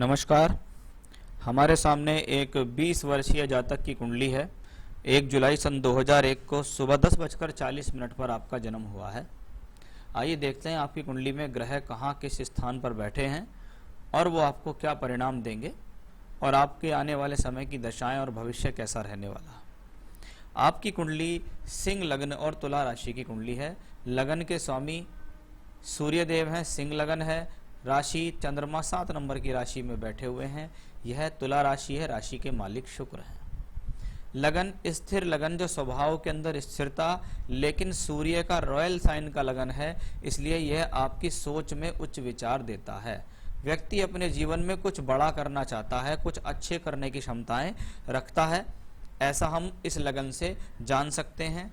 नमस्कार। हमारे सामने एक 20 वर्षीय जातक की कुंडली है। 1 जुलाई सन 2001 को सुबह 10:40 पर आपका जन्म हुआ है। आइए देखते हैं आपकी कुंडली में ग्रह कहाँ किस स्थान पर बैठे हैं और वो आपको क्या परिणाम देंगे और आपके आने वाले समय की दशाएं और भविष्य कैसा रहने वाला। आपकी कुंडली सिंह लग्न और तुला राशि की कुंडली है। लगन के स्वामी सूर्यदेव हैं, सिंह लगन है, राशि चंद्रमा 7 नंबर की राशि में बैठे हुए हैं। यह तुला राशि है, राशि के मालिक शुक्र हैं। लगन स्थिर लगन, जो स्वभाव के अंदर स्थिरता, लेकिन सूर्य का रॉयल साइन का लगन है, इसलिए यह आपकी सोच में उच्च विचार देता है। व्यक्ति अपने जीवन में कुछ बड़ा करना चाहता है, कुछ अच्छे करने की क्षमताएं रखता है, ऐसा हम इस लगन से जान सकते हैं।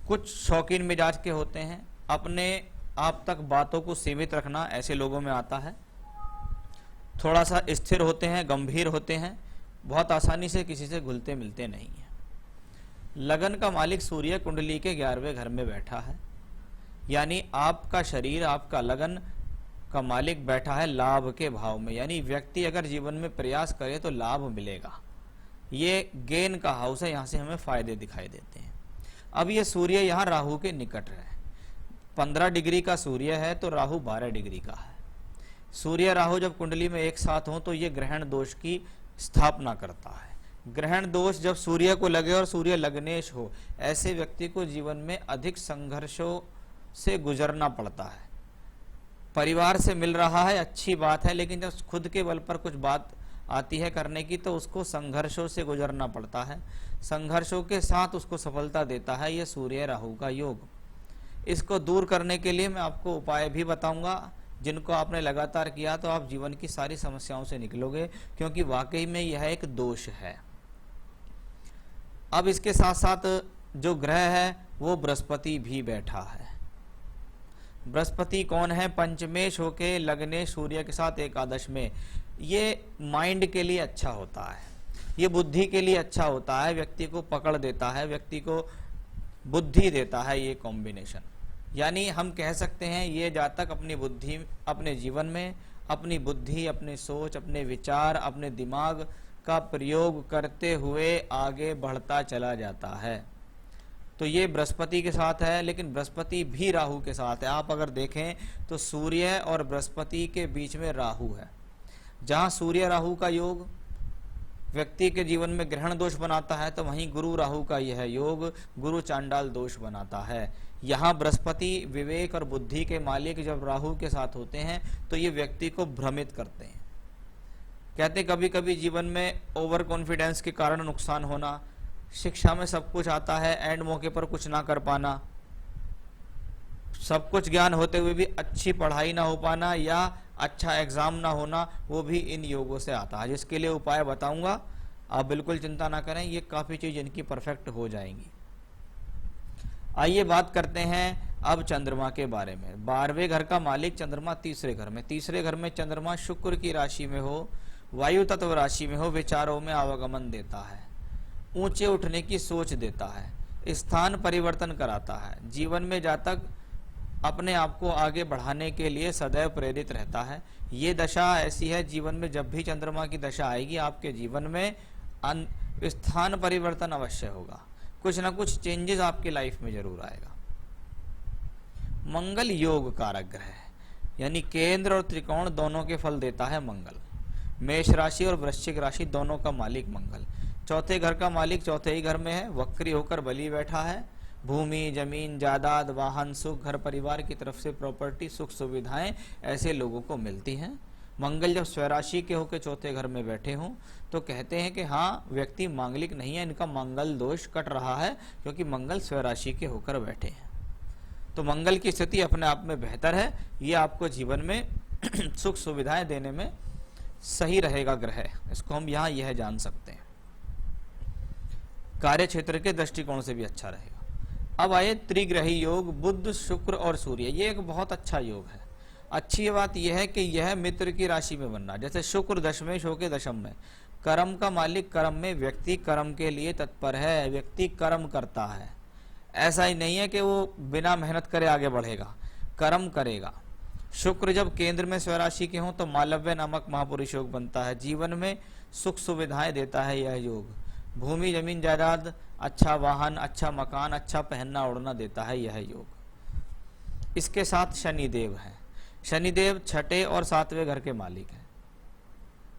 कुछ शौकीन मिजाज के होते हैं, अपने आप तक बातों को सीमित रखना ऐसे लोगों में आता है। थोड़ा सा स्थिर होते हैं, गंभीर होते हैं, बहुत आसानी से किसी से घुलते मिलते नहीं हैं। लगन का मालिक सूर्य कुंडली के 11वें घर में बैठा है, यानी आपका शरीर, आपका लगन का मालिक बैठा है लाभ के भाव में, यानी व्यक्ति अगर जीवन में प्रयास करे तो लाभ मिलेगा। ये गेन का हाउस है, यहाँ से हमें फायदे दिखाई देते हैं। अब ये सूर्य यहाँ राहु के निकट है। 15 डिग्री का सूर्य है तो राहु 12 डिग्री का है। सूर्य राहु जब कुंडली में एक साथ हो तो ये ग्रहण दोष की स्थापना करता है। ग्रहण दोष जब सूर्य को लगे और सूर्य लग्नेश हो, ऐसे व्यक्ति को जीवन में अधिक संघर्षों से गुजरना पड़ता है। परिवार से मिल रहा है, अच्छी बात है, लेकिन जब खुद के बल पर कुछ बात आती है करने की तो उसको संघर्षों से गुजरना पड़ता है। संघर्षों के साथ उसको सफलता देता है यह सूर्य राहु का योग। इसको दूर करने के लिए मैं आपको उपाय भी बताऊंगा, जिनको आपने लगातार किया तो आप जीवन की सारी समस्याओं से निकलोगे, क्योंकि वाकई में यह एक दोष है। अब इसके साथ साथ जो ग्रह है वो बृहस्पति भी बैठा है। बृहस्पति कौन है? पंचमेश होके लगने सूर्य के साथ एकादश में। ये माइंड के लिए अच्छा होता है, ये बुद्धि के लिए अच्छा होता है, व्यक्ति को पकड़ देता है, व्यक्ति को बुद्धि देता है ये कॉम्बिनेशन। यानी हम कह सकते हैं ये जातक अपनी बुद्धि, अपने जीवन में अपनी बुद्धि, अपनी सोच, अपने विचार, अपने दिमाग का प्रयोग करते हुए आगे बढ़ता चला जाता है। तो ये बृहस्पति के साथ है, लेकिन बृहस्पति भी राहु के साथ है। आप अगर देखें तो सूर्य और बृहस्पति के बीच में राहु है। जहां सूर्य राहु का योग व्यक्ति के जीवन में ग्रहण दोष बनाता है, तो वहीं गुरु राहु का यह योग गुरु चांडाल दोष बनाता है। यहाँ बृहस्पति विवेक और बुद्धि के मालिक जब राहु के साथ होते हैं तो ये व्यक्ति को भ्रमित करते हैं। कहते कभी कभी जीवन में ओवर कॉन्फिडेंस के कारण नुकसान होना, शिक्षा में सब कुछ आता है, एंड मौके पर कुछ ना कर पाना, सब कुछ ज्ञान होते हुए भी अच्छी पढ़ाई ना हो पाना या अच्छा एग्जाम ना होना, वो भी इन योगों से आता है। जिसके लिए उपाय बताऊंगा, आप बिल्कुल चिंता ना करें, ये काफी चीज इनकी परफेक्ट हो जाएंगी। आइए बात करते हैं अब चंद्रमा के बारे में। 12वें घर का मालिक चंद्रमा तीसरे घर में। तीसरे घर में चंद्रमा शुक्र की राशि में हो, वायु तत्व राशि में हो, विचारों में आवागमन देता है, ऊंचे उठने की सोच देता है, स्थान परिवर्तन कराता है। जीवन में जातक अपने आप को आगे बढ़ाने के लिए सदैव प्रेरित रहता है। ये दशा ऐसी है, जीवन में जब भी चंद्रमा की दशा आएगी आपके जीवन में स्थान परिवर्तन अवश्य होगा, कुछ ना कुछ चेंजेस आपकी लाइफ में जरूर आएगा। मंगल योग कारक ग्रह है, यानी केंद्र और त्रिकोण दोनों के फल देता है मंगल। मेष राशि और वृश्चिक राशि दोनों का मालिक मंगल। चौथे घर का मालिक चौथे ही घर में है, वक्री होकर बली बैठा है। भूमि, जमीन, जायदाद, वाहन, सुख, घर परिवार की तरफ से प्रॉपर्टी, सुख सुविधाएं ऐसे लोगों को मिलती हैं। मंगल जब स्वराशि के होकर चौथे घर में बैठे हों तो कहते हैं कि हाँ, व्यक्ति मांगलिक नहीं है, इनका मंगल दोष कट रहा है, क्योंकि मंगल स्वराशि के होकर बैठे हैं। तो मंगल की स्थिति अपने आप में बेहतर है, ये आपको जीवन में सुख सुविधाएं देने में सही रहेगा ग्रह। इसको हम यहाँ यह जान सकते हैं। कार्य क्षेत्र के दृष्टिकोण से भी अच्छा रहेगा। अब आए त्रिग्रही योग, बुध, शुक्र और सूर्य। ये एक बहुत अच्छा योग है। अच्छी बात यह है कि यह मित्र की राशि में बनना, जैसे शुक्र दशमेश होके दशम में, कर्म का मालिक कर्म में, व्यक्ति कर्म के लिए तत्पर है, व्यक्ति कर्म करता है। ऐसा ही नहीं है कि वो बिना मेहनत करे आगे बढ़ेगा, कर्म करेगा। शुक्र जब केंद्र में स्वराशि के हों तो मालव्य नामक महापुरुष योग बनता है। जीवन में सुख सुविधाएं देता है यह योग। भूमि जमीन जायदाद, अच्छा वाहन, अच्छा मकान, अच्छा पहनना ओढ़ना देता है यह योग। इसके साथ शनिदेव है। शनिदेव छठे और सातवें घर के मालिक हैं।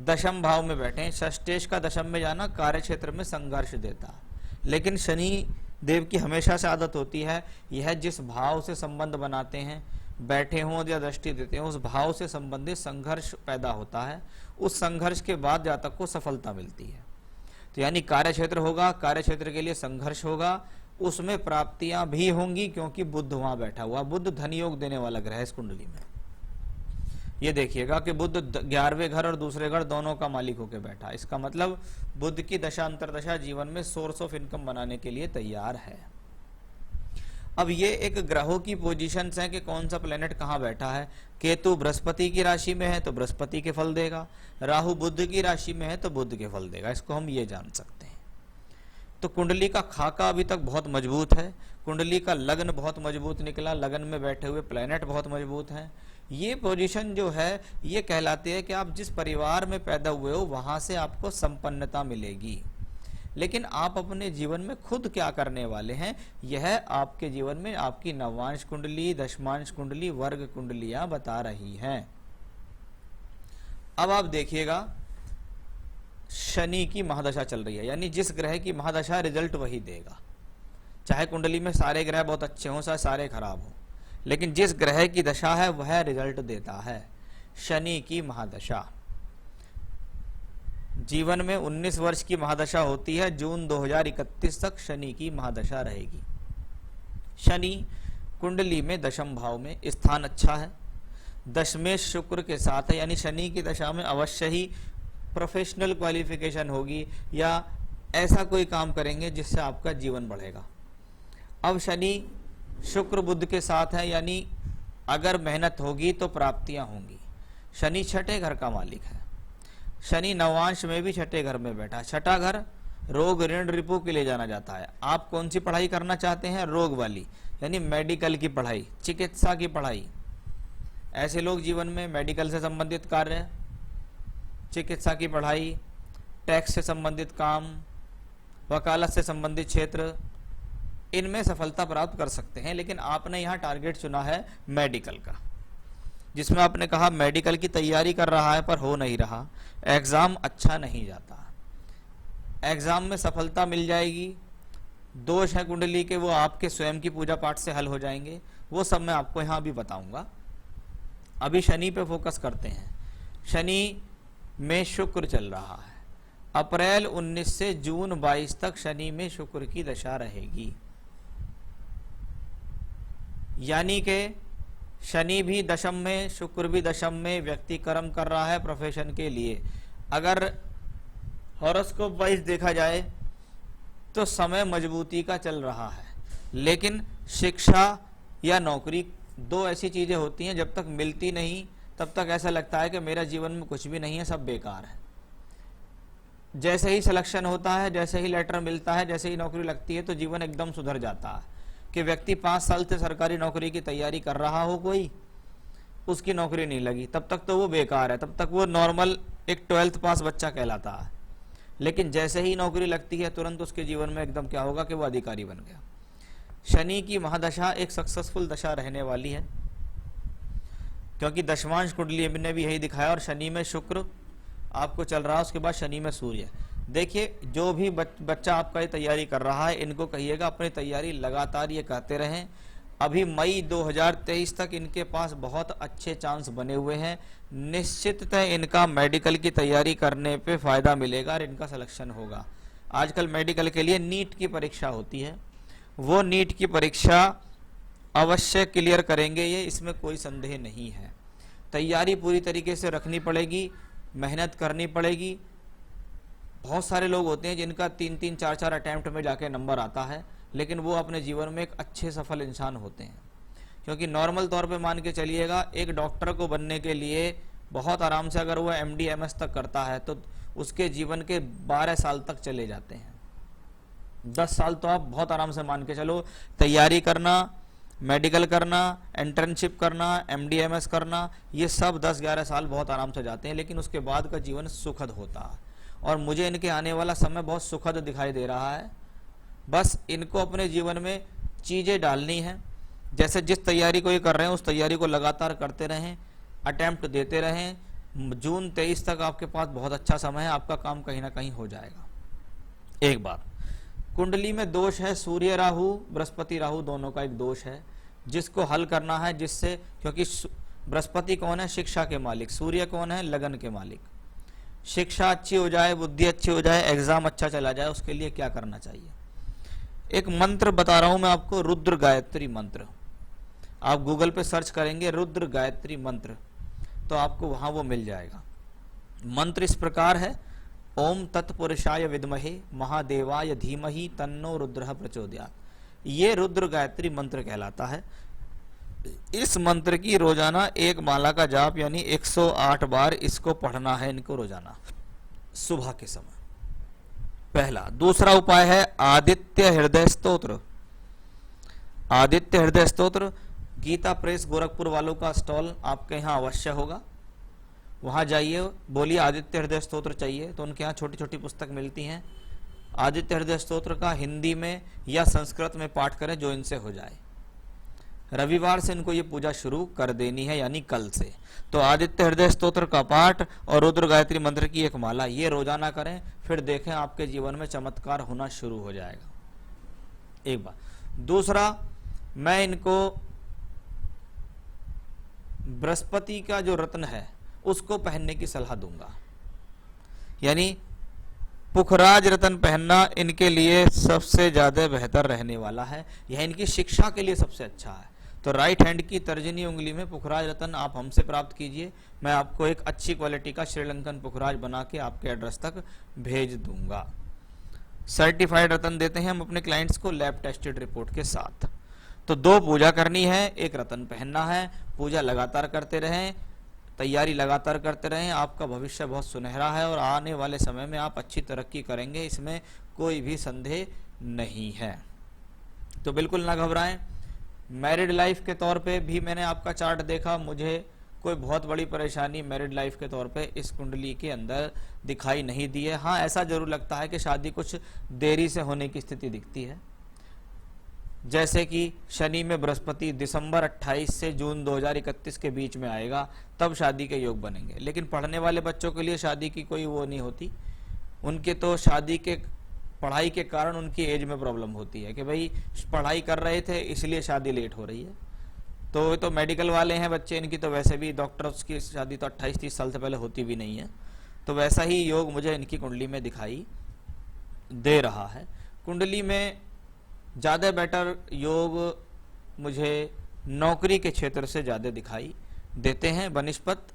दशम भाव में बैठे हैं। षष्ठेश का दशम में जाना कार्य क्षेत्र में संघर्ष देता है, लेकिन शनि देव की हमेशा से आदत होती है, यह जिस भाव से संबंध बनाते हैं, बैठे हों या दृष्टि देते हैं, उस भाव से संबंधित संघर्ष पैदा होता है। उस संघर्ष के बाद जातक को सफलता मिलती है। तो यानी कार्य क्षेत्र होगा, कार्य क्षेत्र के लिए संघर्ष होगा, उसमें प्राप्तियां भी होंगी, क्योंकि बुध वहां बैठा हुआ। बुध धन योग देने वाला ग्रह है इस कुंडली में। ये देखिएगा कि बुध 11वें घर और दूसरे घर दोनों का मालिक होकर बैठा। इसका मतलब बुध की दशा अंतरदशा जीवन में सोर्स ऑफ इनकम बनाने के लिए तैयार है। अब ये एक ग्रहों की पोजीशंस हैं कि कौन सा प्लेनेट कहाँ बैठा है। केतु बृहस्पति की राशि में है तो बृहस्पति के फल देगा, राहु बुध की राशि में है तो बुध के फल देगा। इसको हम ये जान सकते हैं। तो कुंडली का खाका अभी तक बहुत मजबूत है। कुंडली का लग्न बहुत मजबूत निकला, लग्न में बैठे हुए प्लेनेट बहुत मजबूत हैं। ये पोजीशन जो है ये कहलाती है कि आप जिस परिवार में पैदा हुए हो वहां से आपको संपन्नता मिलेगी, लेकिन आप अपने जीवन में खुद क्या करने वाले हैं, यह आपके जीवन में आपकी नवांश कुंडली, दशमांश कुंडली, वर्ग कुंडलियां बता रही हैं। अब आप देखिएगा, शनि की महादशा चल रही है, यानी जिस ग्रह की महादशा रिजल्ट वही देगा। चाहे कुंडली में सारे ग्रह बहुत अच्छे हों, चाहे सारे खराब हों, लेकिन जिस ग्रह की दशा है वह रिजल्ट देता है। शनि की महादशा जीवन में 19 वर्ष की महादशा होती है। जून 2031 तक शनि की महादशा रहेगी। शनि कुंडली में दशम भाव में, स्थान अच्छा है, दशमेश शुक्र के साथ है, यानी शनि की दशा में अवश्य ही प्रोफेशनल क्वालिफिकेशन होगी या ऐसा कोई काम करेंगे जिससे आपका जीवन बढ़ेगा। अब शनि शुक्र बुध के साथ है, यानी अगर मेहनत होगी तो प्राप्तियां होंगी। शनि छठे घर का मालिक है। शनि नवांश में भी छठे घर में बैठा। छठा घर रोग ऋण रिपू के लिए जाना जाता है। आप कौन सी पढ़ाई करना चाहते हैं? रोग वाली, यानी मेडिकल की पढ़ाई, चिकित्सा की पढ़ाई। ऐसे लोग जीवन में मेडिकल से संबंधित कार्य, चिकित्सा की पढ़ाई, टैक्स से संबंधित काम, वकालत से संबंधित क्षेत्र, इनमें सफलता प्राप्त कर सकते हैं। लेकिन आपने यहाँ टारगेट चुना है मेडिकल का, जिसमें आपने कहा मेडिकल की तैयारी कर रहा है पर हो नहीं रहा, एग्जाम अच्छा नहीं जाता। एग्जाम में सफलता मिल जाएगी। दोष है कुंडली के, वो आपके स्वयं की पूजा पाठ से हल हो जाएंगे। वो सब मैं आपको यहाँ भी बताऊंगा। अभी शनि पे फोकस करते हैं। शनि में शुक्र चल रहा है। अप्रैल 19 से जून 22 तक शनि में शुक्र की दशा रहेगी, यानी कि शनि भी दशम में, शुक्र भी दशम में, व्यक्ति कर्म कर रहा है प्रोफेशन के लिए। अगर हॉरोस्कोप वाइज देखा जाए तो समय मजबूती का चल रहा है, लेकिन शिक्षा या नौकरी दो ऐसी चीजें होती हैं, जब तक मिलती नहीं तब तक ऐसा लगता है कि मेरा जीवन में कुछ भी नहीं है, सब बेकार है। जैसे ही सिलेक्शन होता है, जैसे ही लेटर मिलता है, जैसे ही नौकरी लगती है, तो जीवन एकदम सुधर जाता है। कि व्यक्ति 5 साल से सरकारी नौकरी की तैयारी कर रहा हो, कोई उसकी नौकरी नहीं लगी, तब तक तो वो बेकार है, तब तक वो नॉर्मल एक 12th पास बच्चा कहलाता है। लेकिन जैसे ही नौकरी लगती है, तुरंत उसके जीवन में एकदम क्या होगा कि वो अधिकारी बन गया। शनि की महादशा एक सक्सेसफुल दशा रहने वाली है, क्योंकि दशमांश कुंडली ने भी यही दिखाया। और शनि में शुक्र आपको चल रहा है, उसके बाद शनि में सूर्य। देखिए, जो भी बच्चा आपका ये तैयारी कर रहा है, इनको कहिएगा अपनी तैयारी लगातार ये कहते रहें। अभी मई 2023 तक इनके पास बहुत अच्छे चांस बने हुए हैं। निश्चिततः इनका मेडिकल की तैयारी करने पे फायदा मिलेगा और इनका सिलेक्शन होगा। आजकल मेडिकल के लिए नीट की परीक्षा होती है, वो नीट की परीक्षा अवश्य क्लियर करेंगे ये, इसमें कोई संदेह नहीं है। तैयारी पूरी तरीके से रखनी पड़ेगी, मेहनत करनी पड़ेगी। बहुत सारे लोग होते हैं जिनका 3-3, 4-4 अटेम्प्ट में जाके नंबर आता है, लेकिन वो अपने जीवन में एक अच्छे सफल इंसान होते हैं। क्योंकि नॉर्मल तौर पे मान के चलिएगा, एक डॉक्टर को बनने के लिए बहुत आराम से अगर वो MD MS तक करता है तो उसके जीवन के 12 साल तक चले जाते हैं। 10 साल तो आप बहुत आराम से मान के चलो। तैयारी करना, मेडिकल करना, इंटर्नशिप करना, MD MS करना, ये सब 10-11 साल बहुत आराम से जाते हैं, लेकिन उसके बाद का जीवन सुखद होता है। और मुझे इनके आने वाला समय बहुत सुखद दिखाई दे रहा है। बस इनको अपने जीवन में चीज़ें डालनी हैं। जैसे जिस तैयारी को ये कर रहे हैं उस तैयारी को लगातार करते रहें, अटेम्प्ट देते रहें। जून 23 तक आपके पास बहुत अच्छा समय है, आपका काम कहीं ना कहीं हो जाएगा। एक बात, कुंडली में दोष है, सूर्य राहु, बृहस्पति राहु दोनों का एक दोष है, जिसको हल करना है। जिससे, क्योंकि बृहस्पति कौन है? शिक्षा के मालिक। सूर्य कौन है? लगन के मालिक। शिक्षा अच्छी हो जाए, बुद्धि अच्छी हो जाए, एग्जाम अच्छा चला जाए, उसके लिए क्या करना चाहिए? एक मंत्र बता रहा हूं मैं आपको, रुद्र गायत्री मंत्र। आप गूगल पे सर्च करेंगे रुद्र गायत्री मंत्र, तो आपको वहां वो मिल जाएगा। मंत्र इस प्रकार है, ओम तत्पुरुषाय विद्महे महादेवाय धीमहि तन्नो रुद्रः प्रचोदयात्। ये रुद्र गायत्री मंत्र कहलाता है। इस मंत्र की रोजाना एक माला का जाप यानी 108 बार इसको पढ़ना है इनको रोजाना, सुबह के समय। पहला। दूसरा उपाय है आदित्य हृदय स्तोत्र। आदित्य हृदय स्तोत्र गीता प्रेस गोरखपुर वालों का स्टॉल आपके यहाँ अवश्य होगा। वहां जाइए, बोलिए आदित्य हृदय स्तोत्र चाहिए, तो उनके यहाँ छोटी छोटी पुस्तक मिलती हैं। आदित्य हृदय स्तोत्र का हिंदी में या संस्कृत में पाठ करें, जो इनसे हो जाए। रविवार से इनको ये पूजा शुरू कर देनी है, यानी कल से। तो आदित्य हृदय स्तोत्र का पाठ और रुद्र गायत्री मंत्र की एक माला, ये रोजाना करें, फिर देखें आपके जीवन में चमत्कार होना शुरू हो जाएगा। एक बार। दूसरा, मैं इनको बृहस्पति का जो रत्न है उसको पहनने की सलाह दूंगा, यानी पुखराज रत्न पहनना इनके लिए सबसे ज्यादा बेहतर रहने वाला है। यह इनकी शिक्षा के लिए सबसे अच्छा है। तो राइट हैंड की तर्जनी उंगली में पुखराज रत्न आप हमसे प्राप्त कीजिए, मैं आपको एक अच्छी क्वालिटी का श्रीलंकन पुखराज बना के आपके एड्रेस तक भेज दूंगा। सर्टिफाइड रत्न देते हैं हम अपने क्लाइंट्स को लैब टेस्टेड रिपोर्ट के साथ। तो 2 पूजा करनी है, एक रत्न पहनना है। पूजा लगातार करते रहें, तैयारी लगातार करते रहें, आपका भविष्य बहुत सुनहरा है और आने वाले समय में आप अच्छी तरक्की करेंगे, इसमें कोई भी संदेह नहीं है। तो बिल्कुल ना घबराएं। मैरिड लाइफ के तौर पे भी मैंने आपका चार्ट देखा, मुझे कोई बहुत बड़ी परेशानी मैरिड लाइफ के तौर पे इस कुंडली के अंदर दिखाई नहीं दी है। हाँ, ऐसा जरूर लगता है कि शादी कुछ देरी से होने की स्थिति दिखती है, जैसे कि शनि में बृहस्पति दिसंबर 28 से जून 2031 के बीच में आएगा, तब शादी के योग बनेंगे। लेकिन पढ़ने वाले बच्चों के लिए शादी की कोई वो नहीं होती, उनके तो शादी के पढ़ाई के कारण उनकी एज में प्रॉब्लम होती है कि भाई पढ़ाई कर रहे थे इसलिए शादी लेट हो रही है। तो मेडिकल वाले हैं बच्चे, इनकी तो वैसे भी डॉक्टर्स की शादी तो 28-30 साल से पहले होती भी नहीं है। तो वैसा ही योग मुझे इनकी कुंडली में दिखाई दे रहा है। कुंडली में ज़्यादा बेटर योग मुझे नौकरी के क्षेत्र से ज़्यादा दिखाई देते हैं बनिस्पत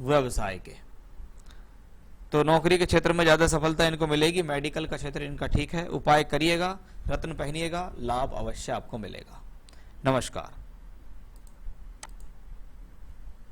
व्यवसाय के। तो नौकरी के क्षेत्र में ज़्यादा सफलता इनको मिलेगी। मेडिकल का क्षेत्र इनका ठीक है। उपाय करिएगा, रत्न पहनिएगा, लाभ अवश्य आपको मिलेगा। नमस्कार।